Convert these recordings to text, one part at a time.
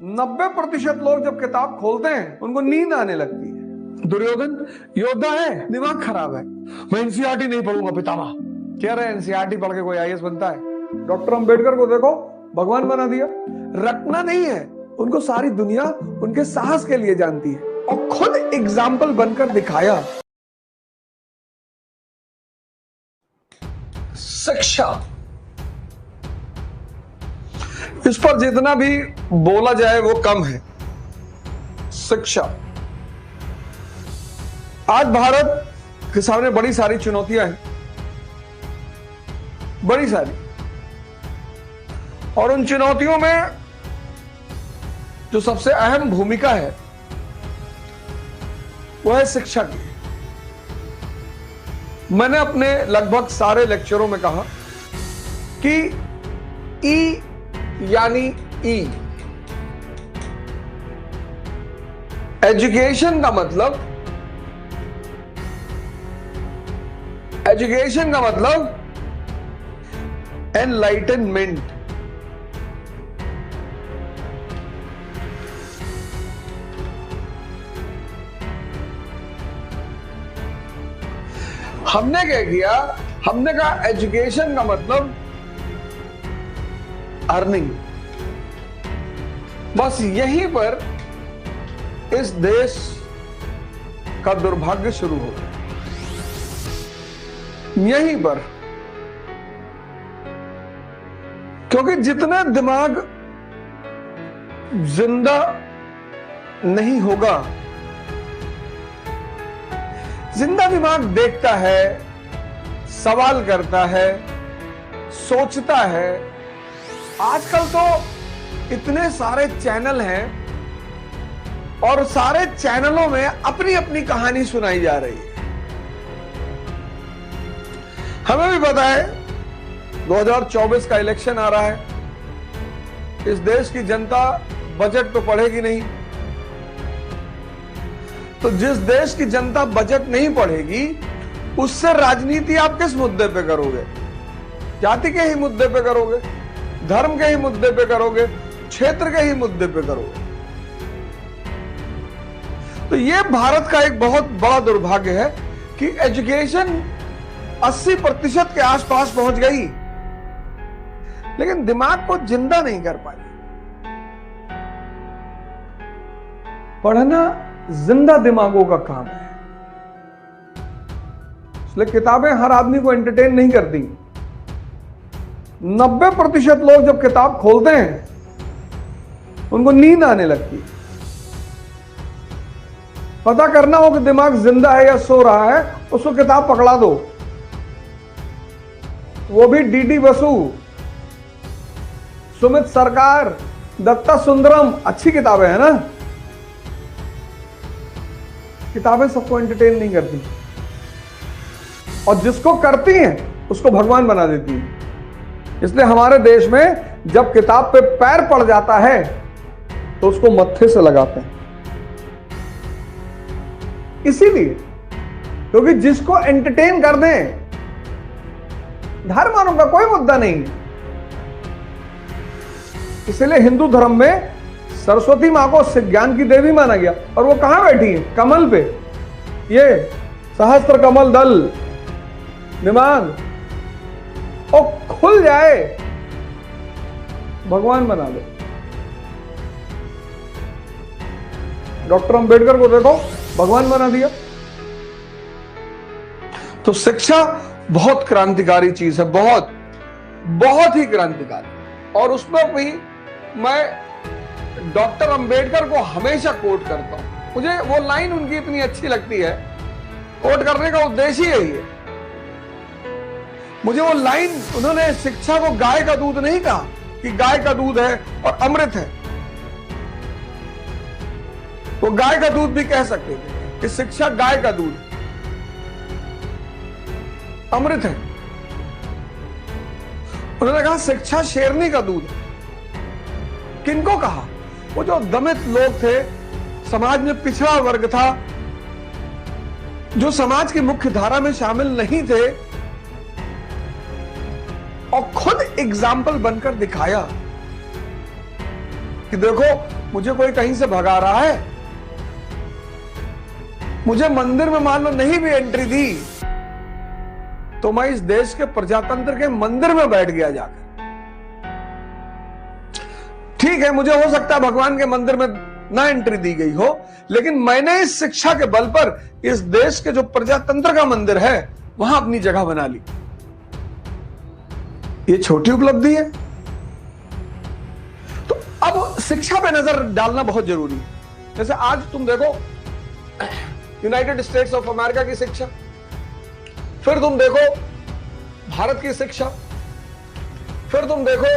90% लोग जब किताब खोलते हैं उनको नींद आने लगती है। दुर्योधन योद्धा है, दिमाग खराब है, मैं एनसीईआरटी नहीं पढ़ूंगा पितामह। कह रहे एनसीईआरटी पढ़ के कोई आईएएस बनता है? डॉक्टर अंबेडकर को देखो, भगवान बना दिया। रटना नहीं है, उनको सारी दुनिया उनके साहस के लिए जानती है और खुद एग्जाम्पल बनकर दिखाया। शिक्षा, इस पर जितना भी बोला जाए वो कम है। शिक्षा, आज भारत के सामने बड़ी सारी चुनौतियां हैं, बड़ी सारी, और उन चुनौतियों में जो सबसे अहम भूमिका है वो है शिक्षा की। मैंने अपने लगभग सारे लेक्चरों में कहा कि ई यानी ई, एजुकेशन का मतलब, एजुकेशन का मतलब एनलाइटनमेंट। हमने क्या किया, हमने कहा एजुकेशन का मतलब अर्निंग। बस यहीं पर इस देश का दुर्भाग्य शुरू हो गया, यहीं पर। क्योंकि जितना दिमाग जिंदा नहीं होगा, जिंदा दिमाग देखता है, सवाल करता है, सोचता है। आजकल तो इतने सारे चैनल हैं और सारे चैनलों में अपनी अपनी कहानी सुनाई जा रही है। हमें भी पता है 2024 का इलेक्शन आ रहा है, इस देश की जनता बजट तो पढ़ेगी नहीं। तो जिस देश की जनता बजट नहीं पढ़ेगी, उससे राजनीति आप किस मुद्दे पे करोगे? जाति के ही मुद्दे पे करोगे, धर्म के ही मुद्दे पे करोगे, क्षेत्र के ही मुद्दे पे करोगे। तो यह भारत का एक बहुत बड़ा दुर्भाग्य है कि एजुकेशन 80% के आसपास पहुंच गई, लेकिन दिमाग को जिंदा नहीं कर पाई। पढ़ना जिंदा दिमागों का काम है, इसलिए किताबें हर आदमी को एंटरटेन नहीं करती। 90% लोग जब किताब खोलते हैं उनको नींद आने लगती है। पता करना हो कि दिमाग जिंदा है या सो रहा है, उसको किताब पकड़ा दो, वो भी डीडी बसु, सुमित सरकार, दत्ता सुंदरम। अच्छी किताबें हैं ना। किताबें सबको एंटरटेन नहीं करती, और जिसको करती हैं उसको भगवान बना देती है। इसलिए हमारे देश में जब किताब पे पैर पड़ जाता है तो उसको मत्थे से लगाते हैं, इसीलिए क्योंकि जिसको एंटरटेन कर दें, धर्म का कोई मुद्दा नहीं है। इसलिए हिंदू धर्म में सरस्वती मां को ज्ञान की देवी माना गया, और वो कहां बैठी है? कमल पे। ये सहस्त्र कमल दल दिमाग और खुल जाए, भगवान बना दे। डॉक्टर अंबेडकर को देखो, भगवान बना दिया। तो शिक्षा बहुत क्रांतिकारी चीज है, बहुत बहुत ही क्रांतिकारी। और उसमें भी मैं डॉक्टर अंबेडकर को हमेशा कोट करता हूं। मुझे वो लाइन उनकी इतनी अच्छी लगती है, कोट करने का उद्देश्य ही यही है। मुझे वो लाइन, उन्होंने शिक्षा को गाय का दूध नहीं कहा कि गाय का दूध है और अमृत है। वो गाय का दूध भी कह सकते थे कि शिक्षा गाय का दूध, अमृत है। उन्होंने कहा शिक्षा शेरनी का दूध है। किनको कहा? वो जो दमित लोग थे, समाज में पिछड़ा वर्ग था, जो समाज की मुख्य धारा में शामिल नहीं थे, और खुद एग्जाम्पल बनकर दिखाया कि देखो मुझे कोई कहीं से भगा रहा है, मुझे मंदिर में मान लो नहीं भी एंट्री दी तो मैं इस देश के प्रजातंत्र के मंदिर में बैठ गया जाकर। ठीक है, मुझे हो सकता है भगवान के मंदिर में ना एंट्री दी गई हो, लेकिन मैंने इस शिक्षा के बल पर इस देश के जो प्रजातंत्र का मंदिर है वहां अपनी जगह बना ली। ये छोटी उपलब्धि है। तो अब शिक्षा पे नजर डालना बहुत जरूरी है। जैसे आज तुम देखो यूनाइटेड स्टेट्स ऑफ अमेरिका की शिक्षा, फिर तुम देखो भारत की शिक्षा, फिर तुम देखो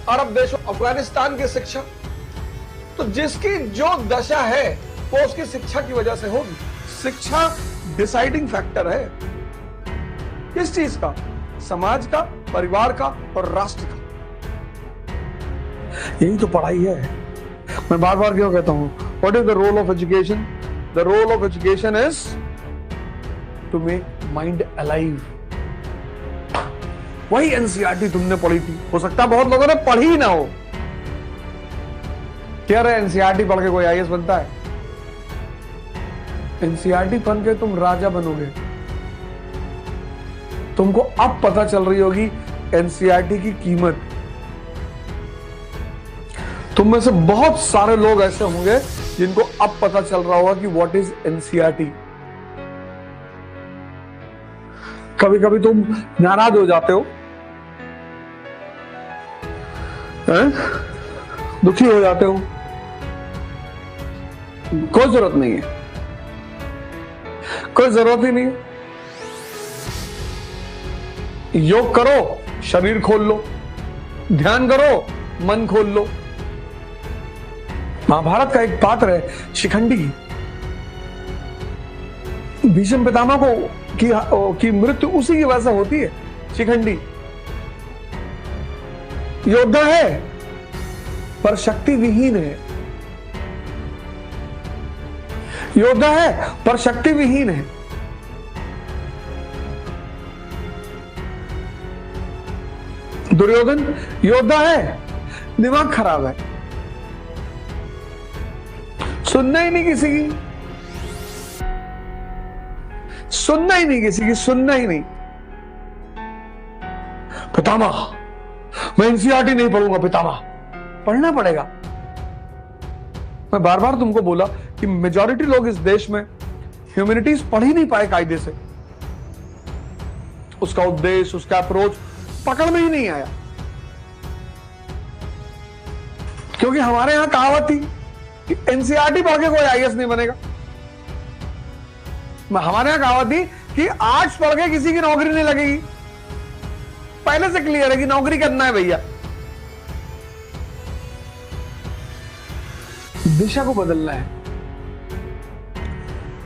अरब देशों अफगानिस्तान की शिक्षा। तो जिसकी जो दशा है वो उसकी शिक्षा की वजह से होगी। शिक्षा डिसाइडिंग फैक्टर है किस चीज का? समाज का, परिवार का और राष्ट्र का। यही तो पढ़ाई है। मैं बार बार क्यों कहता हूं, what is the role of education? The role of education is to make mind alive. वही एनसीईआरटी तुमने पढ़ी थी, हो सकता है बहुत लोगों ने पढ़ी ही ना हो। क्या रहे एनसीईआरटी पढ़ के कोई आईएएस बनता है? एनसीईआरटी पढ़ के तुम राजा बनोगे। तुमको अब पता चल रही होगी एनसीईआरटी की कीमत। तुम में से बहुत सारे लोग ऐसे होंगे जिनको अब पता चल रहा होगा कि व्हाट इज एनसीईआरटी। कभी कभी तुम नाराज हो जाते हो, दुखी हो जाते हो, कोई जरूरत नहीं है, कोई जरूरत ही नहीं है। योग करो, शरीर खोल लो, ध्यान करो, मन खोल लो। महाभारत का एक पात्र है शिखंडी। भीष्म पितामह की मृत्यु उसी की वजह से होती है। शिखंडी योद्धा है पर शक्ति विहीन है। योद्धा है पर शक्ति विहीन है। दुर्योधन योद्धा है, दिमाग खराब है, सुनना ही नहीं किसी की, सुनना ही नहीं किसी की, सुनना ही नहीं। पितामह मैं एनसीईआरटी नहीं पढ़ूंगा, पितामह पढ़ना पड़ेगा। मैं बार बार तुमको बोला कि मेजॉरिटी लोग इस देश में ह्यूमैनिटीज पढ़ ही नहीं पाए कायदे से। उसका उद्देश्य, उसका अप्रोच पकड़ में ही नहीं आया। क्योंकि हमारे यहां कहावत थी कि एनसीईआरटी पढ़ के कोई आईएएस नहीं बनेगा। हमारे यहां कहावत थी कि आर्ट्स पढ़ के किसी की नौकरी नहीं लगेगी। पहले से क्लियर है कि नौकरी करना है भैया। दिशा को बदलना है।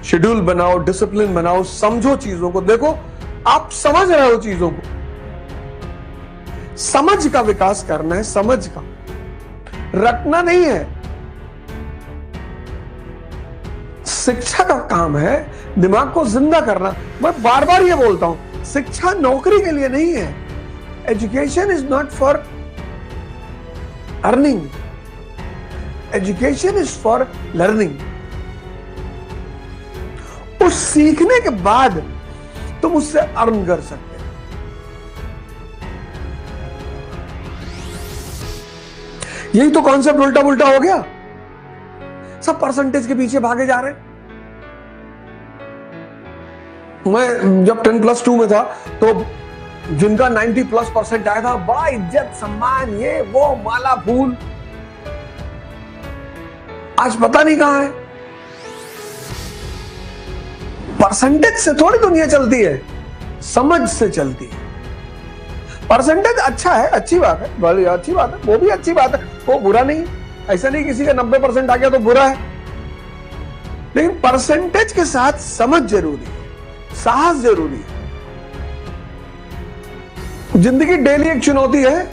शेड्यूल बनाओ, डिसिप्लिन बनाओ, समझो चीजों को। देखो आप समझ रहे हो चीजों को, समझ का विकास करना है, समझ का, रटना नहीं है। शिक्षा का काम है दिमाग को जिंदा करना। मैं बार बार ये बोलता हूं, शिक्षा नौकरी के लिए नहीं है। Education is not for earning, education is for learning. उस सीखने के बाद तुम उससे अर्न कर सकते हो। यही तो कॉन्सेप्ट उल्टा पुल्टा हो गया। सब परसेंटेज के पीछे भागे जा रहे हैं। मैं जब 10+2 में था तो जिनका 90+% आया था, बड़ा इज्जत सम्मान, ये वो माला फूल। आज पता नहीं कहां है। परसेंटेज से थोड़ी दुनिया चलती है, समझ से चलती है। परसेंटेज अच्छा है, अच्छी बात है, बड़ी अच्छी बात है, वो भी अच्छी बात है, वो बुरा नहीं। ऐसा नहीं किसी का 90% आ गया तो बुरा है, लेकिन परसेंटेज के साथ समझ जरूरी है, साहस जरूरी है। जिंदगी डेली एक चुनौती है,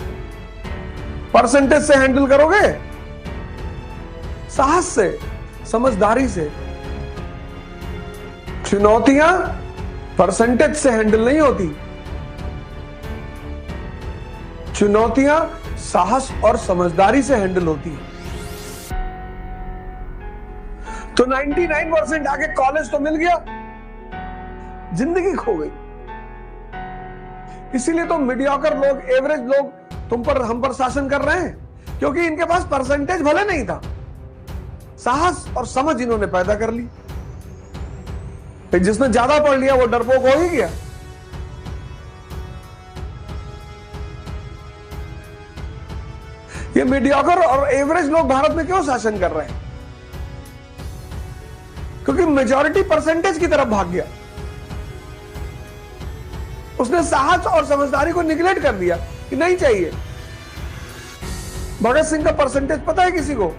परसेंटेज से हैंडल करोगे, साहस से, समझदारी से। चुनौतियां परसेंटेज से हैंडल नहीं होती, चुनौतियां साहस और समझदारी से हैंडल होती है। तो 99% आके कॉलेज तो मिल गया, जिंदगी खो गई। इसीलिए तो मीडियोकर लोग, एवरेज लोग तुम पर, हम पर शासन कर रहे हैं, क्योंकि इनके पास परसेंटेज भले नहीं था, साहस और समझ इन्होंने पैदा कर ली। जिसने ज्यादा पढ़ लिया वो डरपोक हो ही गया। ये मीडियोकर और एवरेज लोग भारत में क्यों शासन कर रहे हैं? क्योंकि मेजॉरिटी परसेंटेज की तरफ भाग गया। उसने साहस और समझदारी को निगलेक्ट कर दिया कि नहीं चाहिए। भगत सिंह का परसेंटेज पता है किसी को?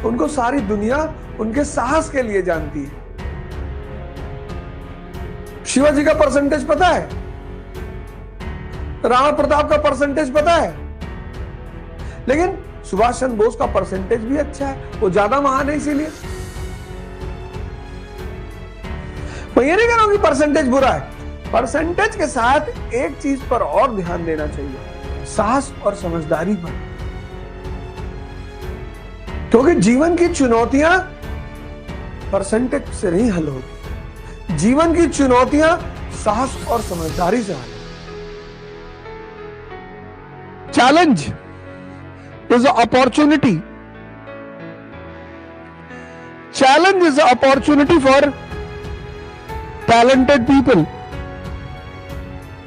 उनको सारी दुनिया उनके साहस के लिए जानती है। शिवाजी का परसेंटेज पता है? राणा प्रताप का परसेंटेज पता है? लेकिन सुभाष चंद्र बोस का परसेंटेज भी अच्छा है, वो ज्यादा महान है। इसीलिए मैं ये नहीं कह रहा हूं कि परसेंटेज बुरा है। परसेंटेज के साथ एक चीज पर और ध्यान देना चाहिए, साहस और समझदारी पर। क्योंकि जीवन की चुनौतियां परसेंटेज से नहीं हल होती, जीवन की चुनौतियां साहस और समझदारी से हल। Challenge is an opportunity. Challenge is an opportunity for talented people.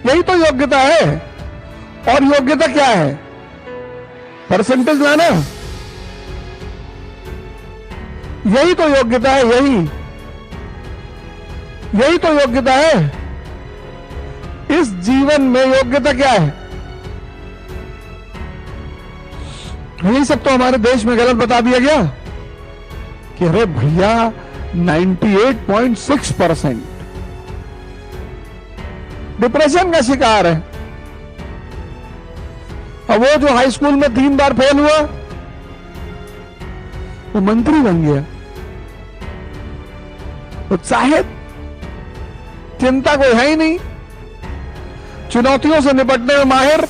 यही तो योग्यता है। और योग्यता क्या है? परसेंटेज लाना। यही तो योग्यता है। यही तो योग्यता है। इस जीवन में योग्यता क्या है? यही सब तो हमारे देश में गलत बता दिया गया कि अरे भैया 98.6% डिप्रेशन का शिकार है। अब वो जो हाई स्कूल में 3 बार फेल हुआ वो मंत्री बन गया, उत्साहित, चिंता कोई है ही नहीं, चुनौतियों से निपटने में माहिर,